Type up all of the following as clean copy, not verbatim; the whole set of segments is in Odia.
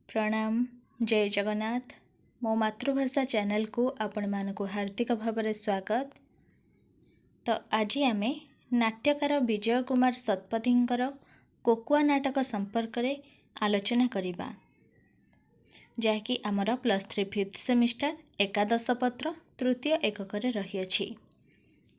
प्रणाम जय जगन्नाथ मो मातृभाषा चैनल को आपण मानक हार्दिक भाव स्वागत। तो आज आम नाट्यकार विजय कुमार शतपथींकर कोकुआ नाटक संपर्क में आलोचना करिबा, जहाँकि आमर +3 5th सेमिस्टर एकादश पत्र तृतीय एकक रही अछि।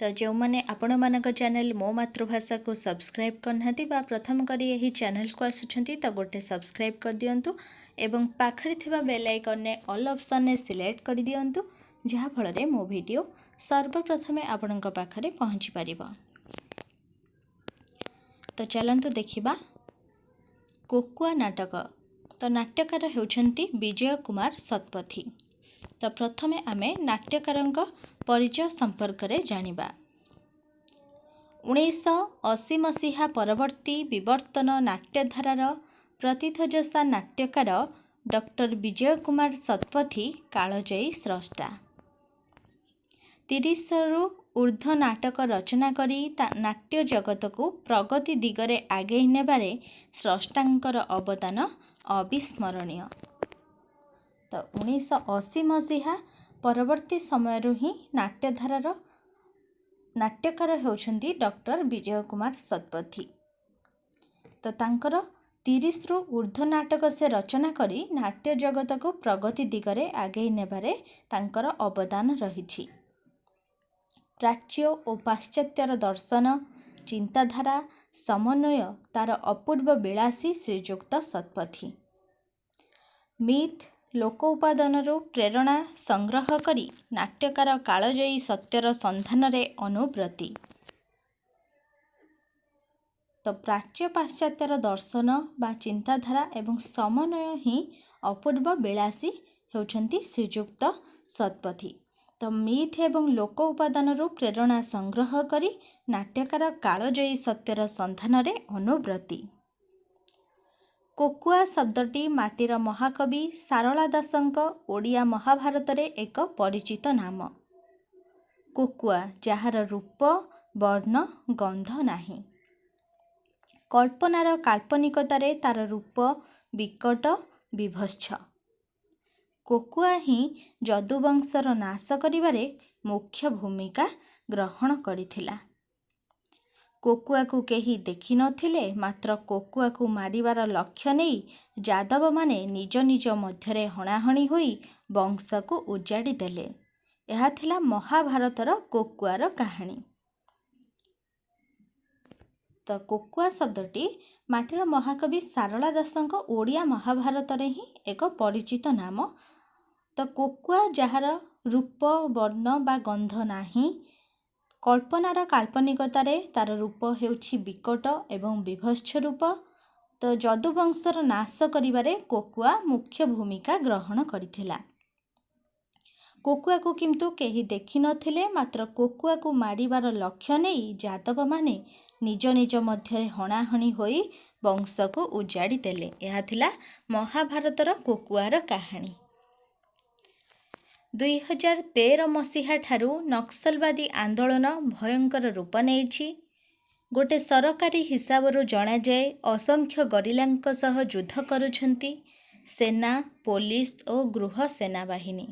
तो जो मैंने आपण मानक चैनल मो मातृभाषा को सब्सक्राइब करना बा प्रथम करी यही चैनल को आसुछंती तो गोटे सब्सक्राइब कर दियंतु एवं पाखरे थिबा बेल आइकन ने ऑल ऑप्शन ने सिलेक्ट कर दियंतु, जहा फल मो वीडियो सर्वप्रथमे आपणक पाखरे पहुँची पारिबो। तो चलंतु देखिबा कोकुआ नाटक। तो नाट्यकार हेउछंती विजय कुमार शतपथी। तो प्रथमे आमे नाट्यकारंक परिचय संपर्क रे जानिबा। 1980 मसीहा परवर्ती विवर्तन नाट्यधारार प्रतिथजसा नाट्यकार डॉक्टर विजय कुमार शतपथी कालजयी स्रष्टा। 30 रु ऊर्ध्व नाटक रचना करी नाट्य जगत को प्रगति दिगरे आगे नेबारे स्रष्टांकर अवदान अविस्मरणीय। तो 1980 मसीहा परवर्ती समय ही नाट्यधारार नाट्यकार होउछंती डॉक्टर विजय कुमार शतपथी। तो तांकर 30 रु ऊर्ध्व नाटक से रचना करी नाट्य जगत को प्रगति दिगरे आगे नेबारे तांकर अवदान रहिछि। प्राच्य और पाश्चात्यर दर्शन चिंताधारा समन्वय तार अपूर्व विलासी श्रीयुक्त शतपथी। मिथ लोक उपादान प्रेरणा संग्रह करी नाट्यकार कालजयी सत्यर संधान रे अनुव्रती। तो प्राच्य पाश्चात्यर दर्शन बा चिंताधारा एवं समन्वय ही अपूर्व विलासी हेउछंती श्रीयुक्त शतपथी। तो मिथ एवं लोक उपादान प्रेरणा संग्रह करी नाट्यकार कालजयी सत्यर संधान रे अनुव्रती। कोकुआ शब्दटी माटीर महाकवि सारला दासंक ओडिया महाभारत रे एक परिचित नाम। कोकुआ जार रूप वर्ण गंध नाही, कल्पनार काल्पनिकतारे तार रूप विकट विभत्स। कोकुआ ही जदुवंशर नाश करिबारे मुख्य भूमिका ग्रहण करिथिला। कोकुआ को केही देखि नथिले, मात्र कोकुआ को मारिबार लक्ष्य नहीं यादव माने निज निज मध्यरे हणाहणी होई वंश को उजाड़ी देले। यह थिला महाभारतर कोकुआर कहानी। तो कोकुआ शब्दटी माटीर महाकवि सारला दासंक ओडिया महाभारत रे ही एक परिचित नाम। तो कोकुआ जार रूप वर्ण बा गंध नाही, कल्पनार काल्पनिकतारे तार रूप हेउछि विकट एवं विभत्स रूप। तो जदुवंशर नाश करिबारे कोकुआ मुख्य भूमिका ग्रहण करिथिला। कोकुआ को किंतु केही देखि नथिले, मात्र कोकुआ को मारिबार लक्ष्य नहीं यादव माने निज निज मध्यरे हणाहणी होई वंश को उजाड़ी देले। यह थिला महाभारतर कोकुआर कहानी। 2013 मसीहा ठारू नक्सलवादी आंदोलन भयंकर रूप नेइछि। गोटे सरकारी हिसाबरू जना जाए असंख्य गरिलांक सह युद्ध करुछंती सेना, पुलिस और गृह सेना बाहिनी।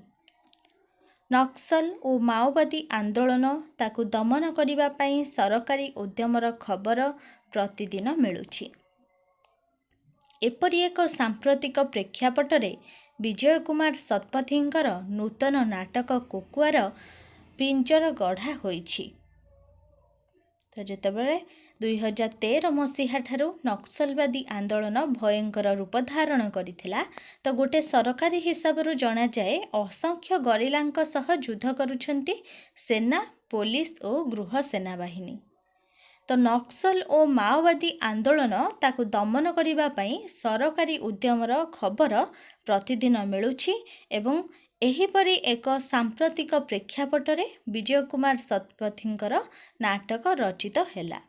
नक्सल और माओवादी आंदोलन ताकू दमन करिबा पई सरकारी उद्यमर खबर प्रतिदिन मिलुछि। एपरि एक सांप्रतिक प्रेक्षापटरे विजय कुमार शतपथींकर नूतन नाटक कोकुआर पिंजर गढ़ा होइछि। तो जेतेबेले 2013 मसीहा ठारू नक्सलवादी आंदोलन भयंकर रूप धारण करिथिला, तो गोटे सरकारी हिसाबरू जना जाए असंख्य गरिलांक सह युद्ध करुछंती सेना, पुलिस और गृह सेना बाहिनी। तो नक्सल और माओवादी आंदोलन ताकू दमन करिबा पई सरकारी उद्यमर खबर प्रतिदिन मिलुछि एवं एहीपरि एक सांप्रतिक प्रेक्षापटरे विजय कुमार शतपथींकर नाटक रचित हेला।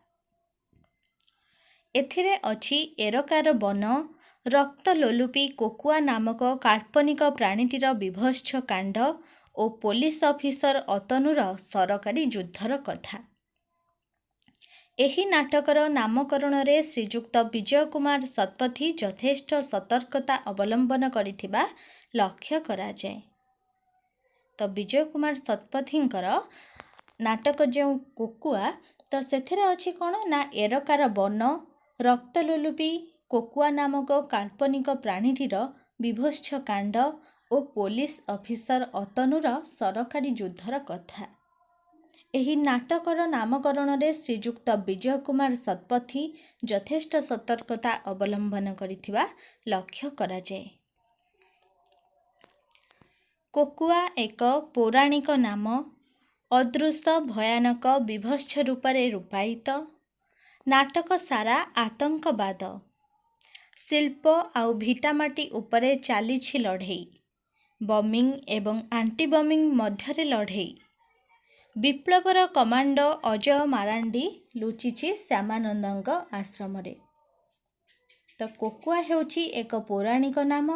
एथिरे अछि एरकार वन, रक्तलोलुपी कोकुआ नामक काल्पनिक प्राणीटीर विभत्स कांड और पुलिस ऑफिसर अतनुर सरकारी युद्धर कथा। ଏହି ନାଟକର ନାମକରଣରେ ଶ୍ରୀଯୁକ୍ତ ବିଜୟ କୁମାର ଶତପଥୀ ଯଥେଷ୍ଟ ସତର୍କତା ଅବଲମ୍ବନ କରିଥିବା ଲକ୍ଷ୍ୟ କରାଯାଏ। ତ ବିଜୟ କୁମାର ଶତପଥୀଙ୍କର ନାଟକ ଯେଉଁ କୋକୁଆ, ତ ସେଥିରେ ଅଛି କ'ଣ ନା ଏରକାର ବନ, ରକ୍ତଲୋଲୁପୀ କୋକୁଆ ନାମକ କାଳ୍ପନିକ ପ୍ରାଣୀଟିର ବିଭତ୍ସ କାଣ୍ଡ ଓ ପୋଲିସ ଅଫିସର ଅତନୁର ସରକାରୀ ଯୁଦ୍ଧର କଥା। ଏହି ନାଟକର ନାମକରଣରେ ଶ୍ରୀଯୁକ୍ତ ବିଜୟ କୁମାର ଶତପଥୀ ଯଥେଷ୍ଟ ସତର୍କତା ଅବଲମ୍ବନ କରିଥିବା ଲକ୍ଷ୍ୟ କରାଯାଏ। କୋକୁଆ ଏକ ପୌରାଣିକ ନାମ, ଅଦୃଶ୍ୟ ଭୟାନକ ବିଭତ୍ସ ରୂପରେ ରୂପାୟିତ। ନାଟକ ସାରା ଆତଙ୍କବାଦ, ଶିଳ୍ପ ଆଉ ଭିଟାମାଟି ଉପରେ ଚାଲିଛି ଲଢ଼େଇ, ବମିଂ ଏବଂ ଆଣ୍ଟି ବମିଂ ମଧ୍ୟରେ ଲଢ଼େଇ। ବିପ୍ଳବର କମାଣ୍ଡୋ ଅଜୟ ମାରାଣ୍ଡି ଲୁଚିଛି ଶ୍ୟାମାନନ୍ଦଙ୍କ ଆଶ୍ରମରେ। ତ କୋକୁଆ ହେଉଛି ଏକ ପୌରାଣିକ ନାମ।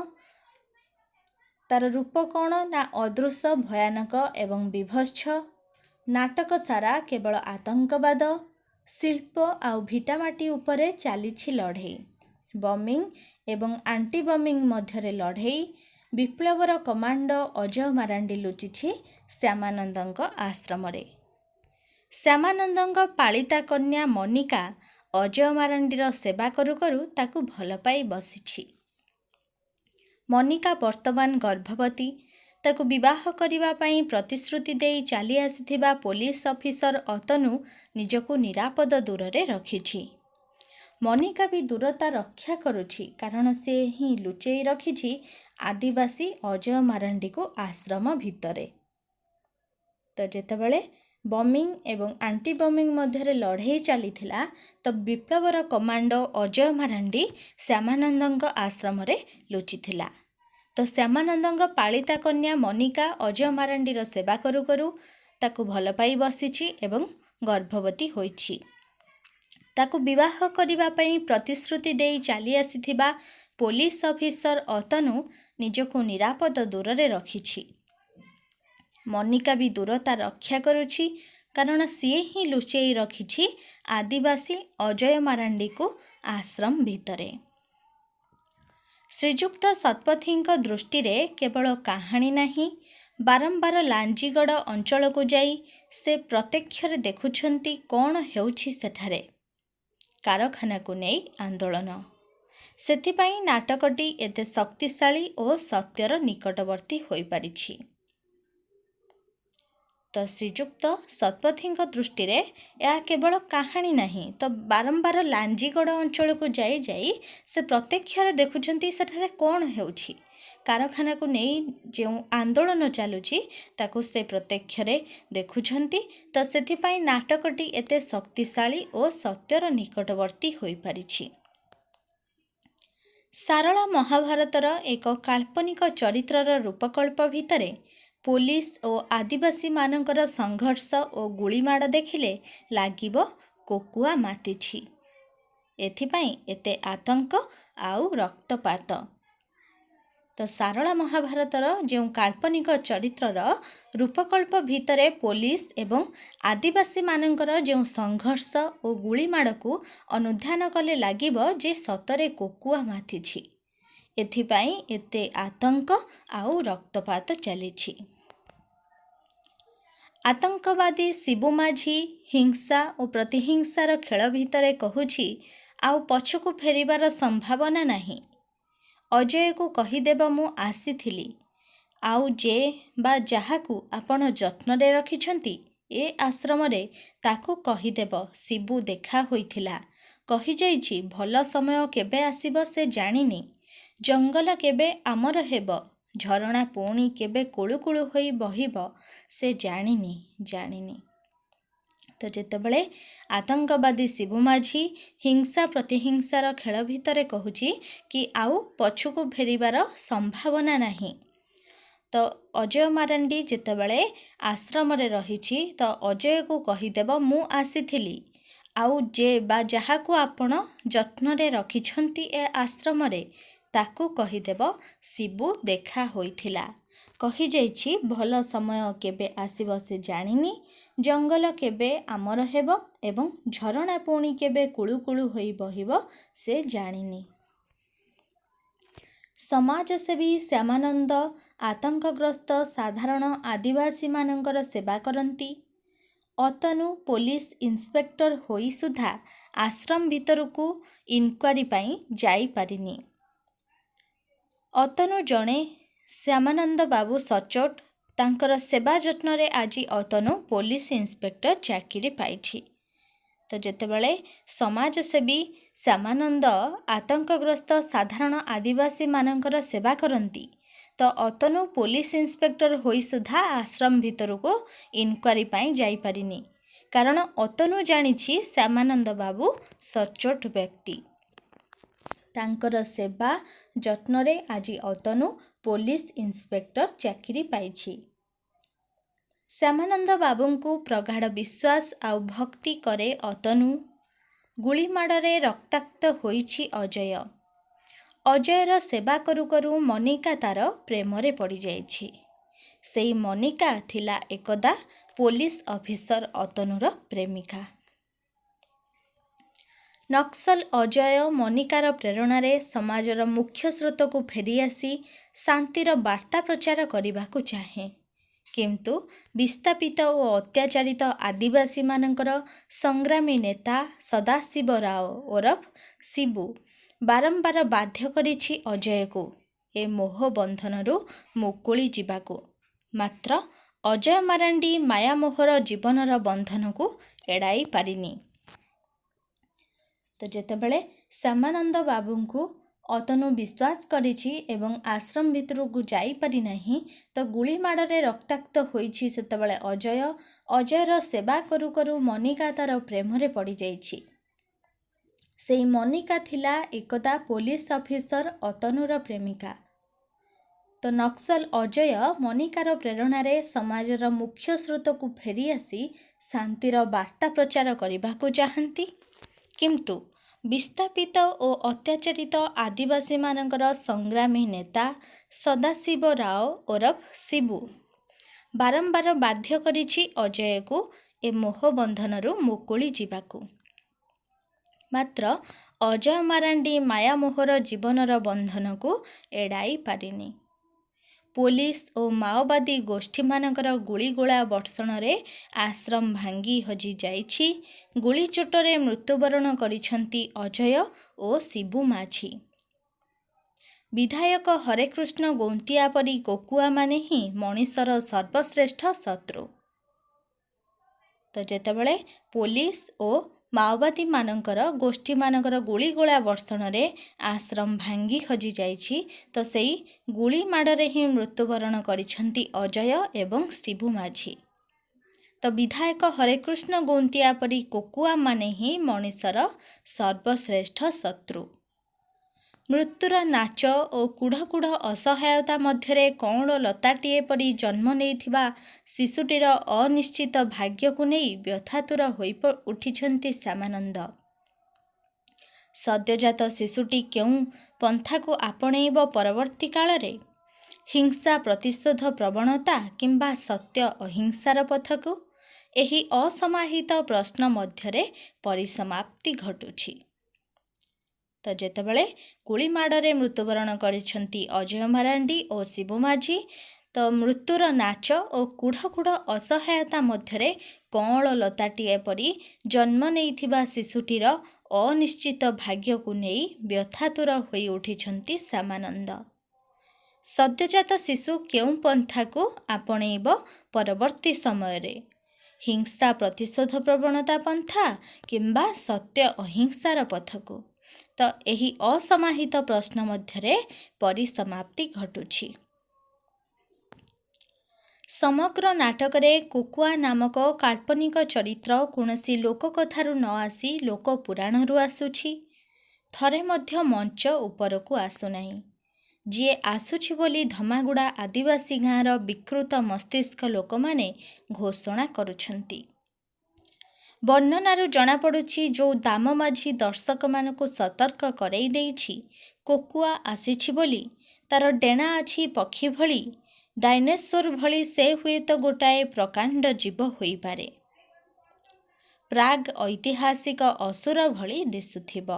ତାର ରୂପ କ'ଣ ନା ଅଦୃଶ୍ୟ ଭୟାନକ ଏବଂ ବିଭତ୍ସ। ନାଟକ ସାରା କେବଳ ଆତଙ୍କବାଦ, ଶିଳ୍ପ ଆଉ ଭିଟାମାଟି ଉପରେ ଚାଲିଛି ଲଢ଼େଇ, ବମିଂ ଏବଂ ଆଣ୍ଟି ବମିଂ ମଧ୍ୟରେ ଲଢ଼େଇ। ବିପ୍ଳବର କମାଣ୍ଡୋ ଅଜୟ ମାରାଣ୍ଡି ଲୁଚିଛି ଶ୍ୟାମାନନ୍ଦଙ୍କ ଆଶ୍ରମରେ। ଶ୍ୟାମାନନ୍ଦଙ୍କ ପାଳିତା କନ୍ୟା ମନିକା ଅଜୟ ମାରାଣ୍ଡିର ସେବା କରୁ କରୁ ତାକୁ ଭଲ ପାଇ ବସିଛି। ମନିକା ବର୍ତ୍ତମାନ ଗର୍ଭବତୀ। ତାକୁ ବିବାହ କରିବା ପାଇଁ ପ୍ରତିଶ୍ରୁତି ଦେଇ ଚାଲି ଆସିଥିବା ପୋଲିସ ଅଫିସର ଅତନୁ ନିଜକୁ ନିରାପଦ ଦୂରରେ ରଖିଛି। ମନିକା ବି ଦୂରତା ରକ୍ଷା କରୁଛି, କାରଣ ସେ ହିଁ ଲୁଚେଇ ରଖିଛି ଆଦିବାସୀ ଅଜୟ ମାରାଣ୍ଡିକୁ ଆଶ୍ରମ ଭିତରେ। ତ ଯେତେବେଳେ ବମିଂ ଏବଂ ଆଣ୍ଟି ବମିଂ ମଧ୍ୟରେ ଲଢ଼େଇ ଚାଲିଥିଲା, ତ ବିପ୍ଳବର କମାଣ୍ଡୋ ଅଜୟ ମାରାଣ୍ଡି ଶ୍ୟାମାନନ୍ଦଙ୍କ ଆଶ୍ରମରେ ଲୁଚିଥିଲା। ତ ଶ୍ୟାମାନନ୍ଦଙ୍କ ପାଳିତା କନ୍ୟା ମନିକା ଅଜୟ ମାରାଣ୍ଡିର ସେବା କରୁ କରୁ ତାକୁ ଭଲ ପାଇ ବସିଛି ଏବଂ ଗର୍ଭବତୀ ହୋଇଛି। ତାକୁ ବିବାହ କରିବା ପାଇଁ ପ୍ରତିଶ୍ରୁତି ଦେଇ ଚାଲି ଆସିଥିବା ପୋଲିସ ଅଫିସର ଅତନୁ ନିଜକୁ ନିରାପଦ ଦୂରରେ ରଖିଛି। ମନିକା ବି ଦୂରତା ରକ୍ଷା କରୁଛି, କାରଣ ସିଏ ହିଁ ଲୁଚେଇ ରଖିଛି ଆଦିବାସୀ ଅଜୟ ମାରାଣ୍ଡିକୁ ଆଶ୍ରମ ଭିତରେ। ଶ୍ରୀଯୁକ୍ତ ଶତପଥୀଙ୍କ ଦୃଷ୍ଟିରେ କେବଳ କାହାଣୀ ନାହିଁ, ବାରମ୍ବାର ଲାଞ୍ଜିଗଡ଼ ଅଞ୍ଚଳକୁ ଯାଇ ସେ ପ୍ରତ୍ୟକ୍ଷରେ ଦେଖୁଛନ୍ତି କ'ଣ ହେଉଛି ସେଠାରେ। କାରଖାନାକୁ ନେଇ ଆନ୍ଦୋଳନ। ସେଥିପାଇଁ ନାଟକଟି ଏତେ ଶକ୍ତିଶାଳୀ ଓ ସତ୍ୟର ନିକଟବର୍ତ୍ତୀ ହୋଇପାରିଛି। ତ ଶ୍ରୀଯୁକ୍ତ ଶତପଥୀଙ୍କ ଦୃଷ୍ଟିରେ ଏହା କେବଳ କାହାଣୀ ନାହିଁ, ତ ବାରମ୍ବାର ଲାଞ୍ଜିଗଡ଼ ଅଞ୍ଚଳକୁ ଯାଇ ଯାଇ ସେ ପ୍ରତ୍ୟକ୍ଷରେ ଦେଖୁଛନ୍ତି ସେଠାରେ କ'ଣ ହେଉଛି। କାରଖାନାକୁ ନେଇ ଯେଉଁ ଆନ୍ଦୋଳନ ଚାଲୁଛି ତାକୁ ସେ ପ୍ରତ୍ୟକ୍ଷରେ ଦେଖୁଛନ୍ତି। ତ ସେଥିପାଇଁ ନାଟକଟି ଏତେ ଶକ୍ତିଶାଳୀ ଓ ସତ୍ୟର ନିକଟବର୍ତ୍ତୀ ହୋଇପାରିଛି। ସାରଳା ମହାଭାରତର ଏକ କାଳ୍ପନିକ ଚରିତ୍ରର ରୂପକଳ୍ପ ଭିତରେ ପୋଲିସ ଓ ଆଦିବାସୀମାନଙ୍କର ସଂଘର୍ଷ ଓ ଗୁଳିମାଡ଼ ଦେଖିଲେ ଲାଗିବ କୋକୁଆ ମାତିଛି। ଏଥିପାଇଁ ଏତେ ଆତଙ୍କ ଆଉ ରକ୍ତପାତ। ତ ସାରଳା ମହାଭାରତର ଯେଉଁ କାଳ୍ପନିକ ଚରିତ୍ରର ରୂପକଳ୍ପ ଭିତରେ ପୋଲିସ ଏବଂ ଆଦିବାସୀମାନଙ୍କର ଯେଉଁ ସଂଘର୍ଷ ଓ ଗୁଳିମାଡ଼କୁ ଅନୁଧ୍ୟାନ କଲେ ଲାଗିବ ଯେ ସତରେ କୋକୁଆ ମାତିଛି। ଏଥିପାଇଁ ଏତେ ଆତଙ୍କ ଆଉ ରକ୍ତପାତ ଚାଲିଛି। ଆତଙ୍କବାଦୀ ଶିବୁ ମାଝୀ ହିଂସା ଓ ପ୍ରତିହିଂସାର ଖେଳ ଭିତରେ କହୁଛି, ଆଉ ପଛକୁ ଫେରିବାର ସମ୍ଭାବନା ନାହିଁ। ଅଜୟକୁ କହିଦେବ ମୁଁ ଆସିଥିଲି। ଆଉ ଯେ ବା ଯାହାକୁ ଆପଣ ଯତ୍ନରେ ରଖିଛନ୍ତି ଏ ଆଶ୍ରମରେ, ତାକୁ କହିଦେବ ଶିବୁ ଦେଖା ହୋଇଥିଲା। କହିଯାଇଛି ଭଲ ସମୟ କେବେ ଆସିବ ସେ ଜାଣିନି। ଜଙ୍ଗଲ କେବେ ଆମର ହେବ, ଝରଣା ପୁଣି କେବେ କୁଳୁ କୁଳୁ ହୋଇ ବହିବ ସେ ଜାଣିନି। ତ ଯେତେବେଳେ ଆତଙ୍କବାଦୀ ଶିବୁ ମାଝୀ ହିଂସା ପ୍ରତିହିଂସାର ଖେଳ ଭିତରେ କହୁଛି କି ଆଉ ପଛକୁ ଫେରିବାର ସମ୍ଭାବନା ନାହିଁ, ତ ଅଜୟ ମାରାଣ୍ଡି ଯେତେବେଳେ ଆଶ୍ରମରେ ରହିଛି, ତ ଅଜୟକୁ କହିଦେବ ମୁଁ ଆସିଥିଲି। ଆଉ ଯେ ବା ଯାହାକୁ ଆପଣ ଯତ୍ନରେ ରଖିଛନ୍ତି ଏ ଆଶ୍ରମରେ, ତାକୁ କହିଦେବ ଶିବୁ ଦେଖା ହୋଇଥିଲା। କହିଯାଇଛି ଭଲ ସମୟ କେବେ ଆସିବ ସେ ଜାଣିନି, ଜଙ୍ଗଲ କେବେ ଆମର ହେବ ଏବଂ ଝରଣା ପୁଣି କେବେ କୁଳୁ କୁଳୁ ହୋଇ ବହିବ ସେ ଜାଣିନି। ସମାଜସେବୀ ଶ୍ୟାମାନନ୍ଦ ଆତଙ୍କଗ୍ରସ୍ତ ସାଧାରଣ ଆଦିବାସୀମାନଙ୍କର ସେବା କରନ୍ତି। ଅତନୁ ପୋଲିସ ଇନ୍ସପେକ୍ଟର ହୋଇ ସୁଦ୍ଧା ଆଶ୍ରମ ଭିତରକୁ ଇନକ୍ୱାରି ପାଇଁ ଯାଇପାରିନି। ଅତନୁ ଜଣେ ଶ୍ୟାମାନନ୍ଦ ବାବୁ ସଚ୍ଚୋଟ, ତାଙ୍କର ସେବା ଯତ୍ନରେ ଆଜି ଅତନୁ ପୋଲିସ ଇନ୍ସପେକ୍ଟର ଚାକିରି ପାଇଛି। ତ ଯେତେବେଳେ ସମାଜସେବୀ ଶ୍ୟାମାନନ୍ଦ ଆତଙ୍କଗ୍ରସ୍ତ ସାଧାରଣ ଆଦିବାସୀମାନଙ୍କର ସେବା କରନ୍ତି, ତ ଅତନୁ ପୋଲିସ ଇନ୍ସପେକ୍ଟର ହୋଇ ସୁଦ୍ଧା ଆଶ୍ରମ ଭିତରକୁ ଇନକ୍ୱାରି ପାଇଁ ଯାଇପାରିନି। କାରଣ ଅତନୁ ଜାଣିଛି ଶ୍ୟାମାନନ୍ଦ ବାବୁ ସଚ୍ଚୋଟ ବ୍ୟକ୍ତି। ତାଙ୍କର ସେବା ଯତ୍ନରେ ଆଜି ଅତନୁ ପୋଲିସ ଇନ୍ସପେକ୍ଟର ଚାକିରି ପାଇଛି। ଶ୍ୟାମାନନ୍ଦ ବାବୁଙ୍କୁ ପ୍ରଗାଢ଼ ବିଶ୍ୱାସ ଆଉ ଭକ୍ତି କରେ ଅତନୁ। ଗୁଳିମାଡ଼ରେ ରକ୍ତାକ୍ତ ହୋଇଛି ଅଜୟ। ଅଜୟର ସେବା କରୁ କରୁ ମନିକା ତାର ପ୍ରେମରେ ପଡ଼ିଯାଇଛି। ସେଇ ମନିକା ଥିଲା ଏକଦା ପୋଲିସ ଅଫିସର ଅତନୁର ପ୍ରେମିକା। ନକ୍ସଲ ଅଜୟ ମନିକାର ପ୍ରେରଣାରେ ସମାଜର ମୁଖ୍ୟ ସ୍ରୋତକୁ ଫେରିଆସି ଶାନ୍ତିର ବାର୍ତ୍ତା ପ୍ରଚାର କରିବାକୁ ଚାହେଁ। କିନ୍ତୁ ବିସ୍ଥାପିତ ଓ ଅତ୍ୟାଚାରିତ ଆଦିବାସୀମାନଙ୍କର ସଂଗ୍ରାମୀ ନେତା ସଦାଶିବ ରାଓ ଓରଫ ଶିବୁ ବାରମ୍ବାର ବାଧ୍ୟ କରିଛି ଅଜୟକୁ ଏ ମୋହ ବନ୍ଧନରୁ ମୁକୁଳି ଯିବାକୁ। ମାତ୍ର ଅଜୟ ମାରାଣ୍ଡି ମାୟାମୋହର ଜୀବନର ବନ୍ଧନକୁ ଏଡ଼ାଇ ପାରିନି। ତ ଯେତେବେଳେ ଶ୍ୟାମାନନ୍ଦ ବାବୁଙ୍କୁ ଅତନୁ ବିଶ୍ୱାସ କରିଛି ଏବଂ ଆଶ୍ରମ ଭିତରକୁ ଯାଇପାରିନାହିଁ, ତ ଗୁଳିମାଡ଼ରେ ରକ୍ତାକ୍ତ ହୋଇଛି ସେତେବେଳେ ଅଜୟର ସେବା କରୁ କରୁ ମନିକା ତାର ପ୍ରେମରେ ପଡ଼ିଯାଇଛି। ସେଇ ମନିକା ଥିଲା ଏକଦା ପୋଲିସ ଅଫିସର ଅତନୁର ପ୍ରେମିକା। ତ ନକ୍ସଲ ଅଜୟ ମନିକାର ପ୍ରେରଣାରେ ସମାଜର ମୁଖ୍ୟ ସ୍ରୋତକୁ ଫେରିଆସି ଶାନ୍ତିର ବାର୍ତ୍ତା ପ୍ରଚାର କରିବାକୁ ଚାହାନ୍ତି। କିନ୍ତୁ ବିସ୍ଥାପିତ ଓ ଅତ୍ୟାଚାରିତ ଆଦିବାସୀମାନଙ୍କର ସଂଗ୍ରାମୀ ନେତା ସଦାଶିବ ରାଓ ଓରଫ ଶିବୁ ବାରମ୍ବାର ବାଧ୍ୟ କରିଛି ଅଜୟକୁ ଏ ମୋହ ବନ୍ଧନରୁ ମୁକୁଳି ଯିବାକୁ। ମାତ୍ର ଅଜୟ ମାରାଣ୍ଡି ମାୟାମୋହର ଜୀବନର ବନ୍ଧନକୁ ଏଡ଼ାଇ ପାରିନି। ପୋଲିସ ଓ ମାଓବାଦୀ ଗୋଷ୍ଠୀମାନଙ୍କର ଗୁଳିଗୋଳା ବର୍ଷଣରେ ଆଶ୍ରମ ଭାଙ୍ଗି ହଜିଯାଇଛି। ଗୁଳି ଚୋଟରେ ମୃତ୍ୟୁବରଣ କରିଛନ୍ତି ଅଜୟ ଓ ଶିବୁ ମାଝୀ। ବିଧାୟକ ହରେକୃଷ୍ଣ ଗୌନ୍ତିଆ ପରି କୋକୁଆମାନେ ହିଁ ମଣିଷର ସର୍ବଶ୍ରେଷ୍ଠ ଶତ୍ରୁ। ତ ଯେତେବେଳେ ପୋଲିସ ଓ ମାଓବାଦୀମାନଙ୍କର ଗୋଷ୍ଠୀମାନଙ୍କର ଗୁଳିଗୋଳା ବର୍ଷଣରେ ଆଶ୍ରମ ଭାଙ୍ଗି ହଜିଯାଇଛି, ତ ସେଇ ଗୁଳିମାଡ଼ରେ ହିଁ ମୃତ୍ୟୁବରଣ କରିଛନ୍ତି ଅଜୟ ଏବଂ ଶିବୁ ମାଝୀ। ତ ବିଧାୟକ ହରେକୃଷ୍ଣ ଗୌନ୍ତିଆ ପରି କୋକୁଆମାନେ ହିଁ ମଣିଷର ସର୍ବଶ୍ରେଷ୍ଠ ଶତ୍ରୁ। ମୃତ୍ୟୁର ନାଚ ଓ କୁଢ଼ କୁଢ଼ ଅସହାୟତା ମଧ୍ୟରେ କଅଁଳ ଲତାଟିଏ ପରି ଜନ୍ମ ନେଇଥିବା ଶିଶୁଟିର ଅନିଶ୍ଚିତ ଭାଗ୍ୟକୁ ନେଇ ବ୍ୟଥାତୁର ହୋଇ ଉଠିଛନ୍ତି ଶ୍ୟାମାନନ୍ଦ। ସଦ୍ୟଜାତ ଶିଶୁଟି କେଉଁ ପନ୍ଥାକୁ ଆପଣେଇବ ପରବର୍ତ୍ତୀ କାଳରେ? ହିଂସା ପ୍ରତିଶୋଧ ପ୍ରବଣତା କିମ୍ବା ସତ୍ୟ ଅହିଂସାର ପଥକୁ? ଏହି ଅସମାହିତ ପ୍ରଶ୍ନ ମଧ୍ୟରେ ପରିସମାପ୍ତି ଘଟୁଛି। ତ ଯେତେବେଳେ ଗୁଳିମାଡ଼ରେ ମୃତ୍ୟୁବରଣ କରିଛନ୍ତି ଅଜୟ ମାରାଣ୍ଡି ଓ ଶିବୁ ମାଝୀ, ତ ମୃତ୍ୟୁର ନାଚ ଓ କୁଢ଼ କୁଢ଼ ଅସହାୟତା ମଧ୍ୟରେ କଅଁଳ ଲତାଟିଏ ପରି ଜନ୍ମ ନେଇଥିବା ଶିଶୁଟିର ଅନିଶ୍ଚିତ ଭାଗ୍ୟକୁ ନେଇ ବ୍ୟଥାତୁର ହୋଇ ଉଠିଛନ୍ତି ଶ୍ୟାମାନନ୍ଦ। ସଦ୍ୟଜାତ ଶିଶୁ କେଉଁ ପନ୍ଥାକୁ ଆପଣେଇବ ପରବର୍ତ୍ତୀ ସମୟରେ? ହିଂସା ପ୍ରତିଶୋଧ ପ୍ରବଣତା ପନ୍ଥା କିମ୍ବା ସତ୍ୟ ଅହିଂସାର ପଥକୁ? ତ ଏହି ଅସମାହିତ ପ୍ରଶ୍ନ ମଧ୍ୟରେ ପରିସମାପ୍ତି ଘଟୁଛି। ସମଗ୍ର ନାଟକରେ କୋକୁଆ ନାମକ କାଳ୍ପନିକ ଚରିତ୍ର କୌଣସି ଲୋକକଥାରୁ ନ ଆସି ଲୋକପୁରାଣରୁ ଆସୁଛି। ଥରେ ମଧ୍ୟ ମଞ୍ଚ ଉପରକୁ ଆସୁନାହିଁ। ଯିଏ ଆସୁଛି ବୋଲି ଧମାଗୁଡ଼ା ଆଦିବାସୀ ଗାଁର ବିକୃତ ମସ୍ତିଷ୍କ ଲୋକମାନେ ଘୋଷଣା କରୁଛନ୍ତି। ବର୍ଣ୍ଣନାରୁ ଜଣାପଡ଼ୁଛି ଯେଉଁ ଦାମ ମାଝି ଦର୍ଶକମାନଙ୍କୁ ସତର୍କ କରାଇ ଦେଇଛି କୋକୁଆ ଆସିଛି ବୋଲି, ତାର ଡେଣା ଅଛି ପକ୍ଷୀ ଭଳି, ଡାଇନୋସର ଭଳି ସେ ହୁଏତ ଗୋଟାଏ ପ୍ରକାଣ୍ଡ ଜୀବ ହୋଇପାରେ। ପ୍ରାଗ୍ ଐତିହାସିକ ଅସୁର ଭଳି ଦିଶୁଥିବ।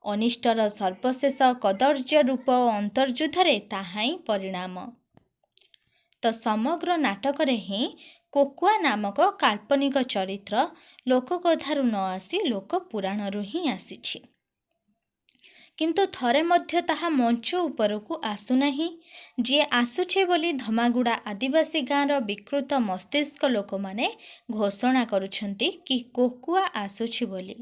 ଅନିଷ୍ଟର ସର୍ବଶେଷ କଦର୍ଯ୍ୟ ରୂପ ଓ ଅନ୍ତର୍ଯୁଦ୍ଧରେ ତାହା ହିଁ ପରିଣାମ। ତ ସମଗ୍ର ନାଟକରେ ହିଁ କୋକୁଆ ନାମକ କାଳ୍ପନିକ ଚରିତ୍ର ଲୋକକଥାରୁ ନ ଆସି ଲୋକ ପୁରାଣରୁ ହିଁ ଆସିଛି। କିନ୍ତୁ ଥରେ ମଧ୍ୟ ତାହା ମଞ୍ଚ ଉପରକୁ ଆସୁନାହିଁ। ଯିଏ ଆସୁଛି ବୋଲି ଧମାଗୁଡ଼ା ଆଦିବାସୀ ଗାଁର ବିକୃତ ମସ୍ତିଷ୍କ ଲୋକମାନେ ଘୋଷଣା କରୁଛନ୍ତି କି କୋକୁଆ ଆସୁଛି ବୋଲି।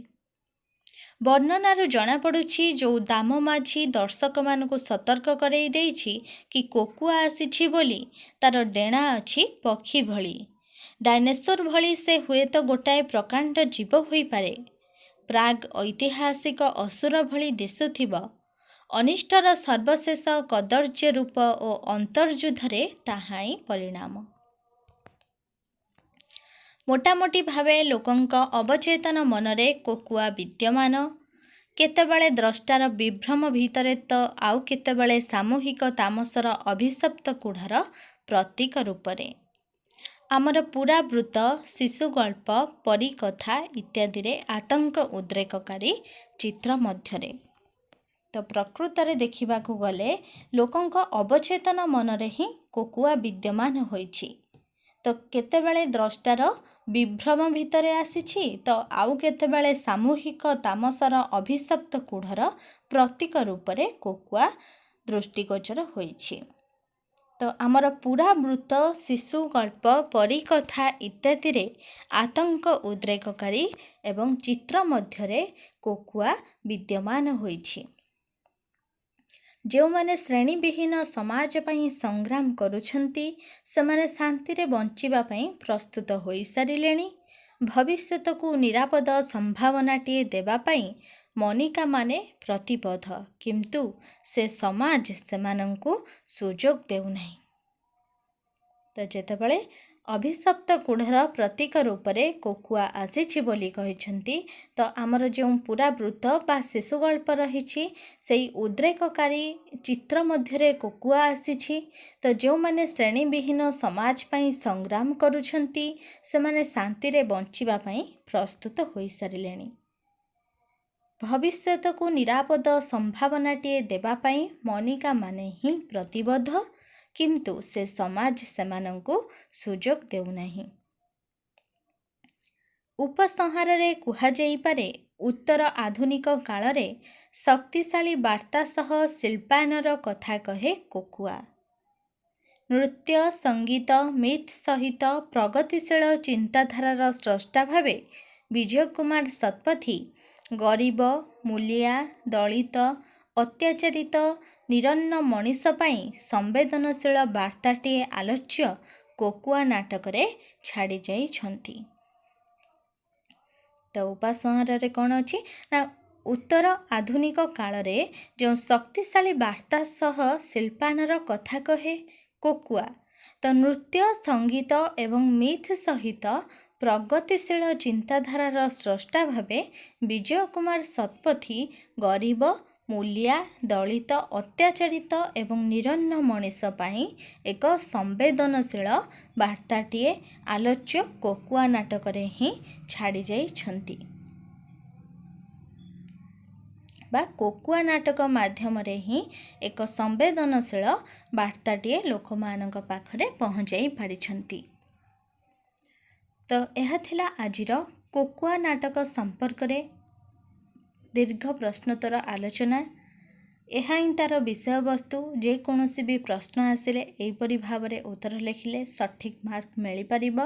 ବର୍ଣ୍ଣନାରୁ ଜଣାପଡ଼ୁଛି ଯେଉଁ ଦାମ ମାଝି ଦର୍ଶକମାନଙ୍କୁ ସତର୍କ କରାଇ ଦେଇଛି କି କୋକୁଆ ଆସିଛି ବୋଲି, ତାର ଡେଣା ଅଛି ପକ୍ଷୀ ଭଳି, ଡାଇନୋସର ଭଳି ସେ ହୁଏତ ଗୋଟାଏ ପ୍ରକାଣ୍ଡ ଜୀବ ହୋଇପାରେ। ପ୍ରାଗ୍ ଐତିହାସିକ ଅସୁର ଭଳି ଦିଶୁଥିବ। ଅନିଷ୍ଟର ସର୍ବଶେଷ କଦର୍ଯ୍ୟ ରୂପ ଓ ଅନ୍ତର୍ଯୁଦ୍ଧରେ ତାହା ହିଁ ପରିଣାମ। ମୋଟାମୋଟି ଭାବେ ଲୋକଙ୍କ ଅବଚେତନ ମନରେ କୋକୁଆ ବିଦ୍ୟମାନ। କେତେବେଳେ ଦ୍ରଷ୍ଟାର ବିଭ୍ରମ ଭିତରେ ତ ଆଉ କେତେବେଳେ ସାମୂହିକ ତାମସର ଅଭିଶପ୍ତ କୁଢ଼ର ପ୍ରତୀକ ରୂପରେ। ଆମର ପୁରାବୃତ୍ତ, ଶିଶୁଗଳ୍ପ, ପରୀକଥା ଇତ୍ୟାଦିରେ ଆତଙ୍କ ଉଦ୍ରେକକାରୀ ଚିତ୍ର ମଧ୍ୟରେ। ତ ପ୍ରକୃତରେ ଦେଖିବାକୁ ଗଲେ ଲୋକଙ୍କ ଅବଚେତନ ମନରେ ହିଁ କୋକୁଆ ବିଦ୍ୟମାନ ହୋଇଛି। ତ କେତେବେଳେ ଦ୍ରଷ୍ଟାର ବିଭ୍ରମ ଭିତରେ ଆସିଛି ତ ଆଉ କେତେବେଳେ ସାମୂହିକ ତାମସର ଅଭିଶପ୍ତ କୁଢ଼ର ପ୍ରତୀକ ରୂପରେ କୋକୁଆ ଦୃଷ୍ଟିଗୋଚର ହୋଇଛି। ତ ଆମର ପୁରାବୃତ୍ତ, ଶିଶୁଗଳ୍ପ, ପରୀକଥା ଇତ୍ୟାଦିରେ ଆତଙ୍କ ଉଦ୍ରେକକାରୀ ଏବଂ ଚିତ୍ର ମଧ୍ୟରେ କୋକୁଆ ବିଦ୍ୟମାନ ହୋଇଛି। ଯେଉଁମାନେ ଶ୍ରେଣୀବିହୀନ ସମାଜ ପାଇଁ ସଂଗ୍ରାମ କରୁଛନ୍ତି, ସେମାନେ ଶାନ୍ତିରେ ବଞ୍ଚିବା ପାଇଁ ପ୍ରସ୍ତୁତ ହୋଇସାରିଲେଣି। ଭବିଷ୍ୟତକୁ ନିରାପଦ ସମ୍ଭାବନାଟିଏ ଦେବା ପାଇଁ ମନିକାମାନେ ପ୍ରତିବଦ୍ଧ, କିନ୍ତୁ ସେ ସମାଜ ସେମାନଙ୍କୁ ସୁଯୋଗ ଦେଉନାହିଁ। ତ ଯେତେବେଳେ ଅଭିଶପ୍ତ କୁଢ଼ର ପ୍ରତୀକ ରୂପରେ କୋକୁଆ ଆସିଛି ବୋଲି କହିଛନ୍ତି, ତ ଆମର ଯେଉଁ ପୁରାବୃତ୍ତ ବା ଶିଶୁଗଳ୍ପ ରହିଛି, ସେହି ଉଦ୍ରେକକାରୀ ଚିତ୍ର ମଧ୍ୟରେ କୋକୁଆ ଆସିଛି। ତ ଯେଉଁମାନେ ଶ୍ରେଣୀବିହୀନ ସମାଜ ପାଇଁ ସଂଗ୍ରାମ କରୁଛନ୍ତି, ସେମାନେ ଶାନ୍ତିରେ ବଞ୍ଚିବା ପାଇଁ ପ୍ରସ୍ତୁତ ହୋଇସାରିଲେଣି। ଭବିଷ୍ୟତକୁ ନିରାପଦ ସମ୍ଭାବନାଟିଏ ଦେବା ପାଇଁ ମନିକାମାନେ ହିଁ ପ୍ରତିବଦ୍ଧ, କିନ୍ତୁ ସେ ସମାଜ ସେମାନଙ୍କୁ ସୁଯୋଗ ଦେଉନାହିଁ। ଉପସଂହାରରେ କୁହାଯାଇପାରେ, ଉତ୍ତର ଆଧୁନିକ କାଳରେ ଶକ୍ତିଶାଳୀ ବାର୍ତ୍ତା ସହ ଶିଳ୍ପାୟନର କଥା କହେ କୋକୁଆ। ନୃତ୍ୟ, ସଙ୍ଗୀତ, ମିଥ୍ ସହିତ ପ୍ରଗତିଶୀଳ ଚିନ୍ତାଧାରାର ସ୍ରଷ୍ଟା ଭାବେ ବିଜୟ କୁମାର ଶତପଥୀ ଗରିବ, ମୂଲିଆ, ଦଳିତ, ଅତ୍ୟାଚାରିତ, ନିରନ୍ନ ମଣିଷ ପାଇଁ ସମ୍ବେଦନଶୀଳ ବାର୍ତ୍ତାଟିଏ ଆଲୋଚ୍ୟ କୋକୁଆ ନାଟକରେ ଛାଡ଼ି ଯାଇଛନ୍ତି। ତ ଉପସଂହାରରେ କ'ଣ ଅଛି ନା, ଉତ୍ତର ଆଧୁନିକ କାଳରେ ଯେଉଁ ଶକ୍ତିଶାଳୀ ବାର୍ତ୍ତା ସହ ଶିଳ୍ପାୟନର କଥା କହେ କୋକୁଆ, ତ ନୃତ୍ୟ, ସଙ୍ଗୀତ ଏବଂ ମିଥ୍ ସହିତ ପ୍ରଗତିଶୀଳ ଚିନ୍ତାଧାରାର ସ୍ରଷ୍ଟା ଭାବେ ବିଜୟ କୁମାର ଶତପଥୀ ଗରିବ, ମୂଲିଆ, ଦଳିତ, ଅତ୍ୟାଚାରିତ ଏବଂ ନିରନ୍ନ ମଣିଷ ପାଇଁ ଏକ ସମ୍ବେଦନଶୀଳ ବାର୍ତ୍ତାଟିଏ ଆଲୋଚ୍ୟ କୋକୁଆ ନାଟକରେ ହିଁ ଛାଡ଼ି ଯାଇଛନ୍ତି। ବା କୋକୁଆ ନାଟକ ମାଧ୍ୟମରେ ହିଁ ଏକ ସମ୍ବେଦନଶୀଳ ବାର୍ତ୍ତାଟିଏ ଲୋକମାନଙ୍କ ପାଖରେ ପହଞ୍ଚାଇ ପାରିଛନ୍ତି। ତ ଏହା ଥିଲା ଆଜିର କୋକୁଆ ନାଟକ ସମ୍ପର୍କରେ ଦୀର୍ଘ ପ୍ରଶ୍ନୋତ୍ତର ଆଲୋଚନା। ଏହା ହିଁ ତା'ର ବିଷୟବସ୍ତୁ। ଯେକୌଣସି ବି ପ୍ରଶ୍ନ ଆସିଲେ ଏହିପରି ଭାବରେ ଉତ୍ତର ଲେଖିଲେ ସଠିକ୍ ମାର୍କ ମିଳିପାରିବ।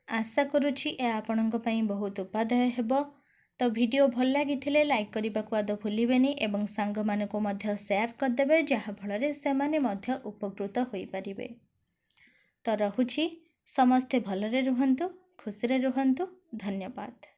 ଆଶା କରୁଛି ଏହା ଆପଣଙ୍କ ପାଇଁ ବହୁତ ଉପାଦେୟ ହେବ। ତ ଭିଡ଼ିଓ ଭଲ ଲାଗିଥିଲେ ଲାଇକ୍ କରିବାକୁ ଆଦୌ ଭୁଲିବେନି ଏବଂ ସାଙ୍ଗମାନଙ୍କୁ ମଧ୍ୟ ସେୟାର କରିଦେବେ, ଯାହାଫଳରେ ସେମାନେ ମଧ୍ୟ ଉପକୃତ ହୋଇପାରିବେ। ତ ରହୁଛି, ସମସ୍ତେ ଭଲରେ ରୁହନ୍ତୁ, ଖୁସିରେ ରୁହନ୍ତୁ। ଧନ୍ୟବାଦ।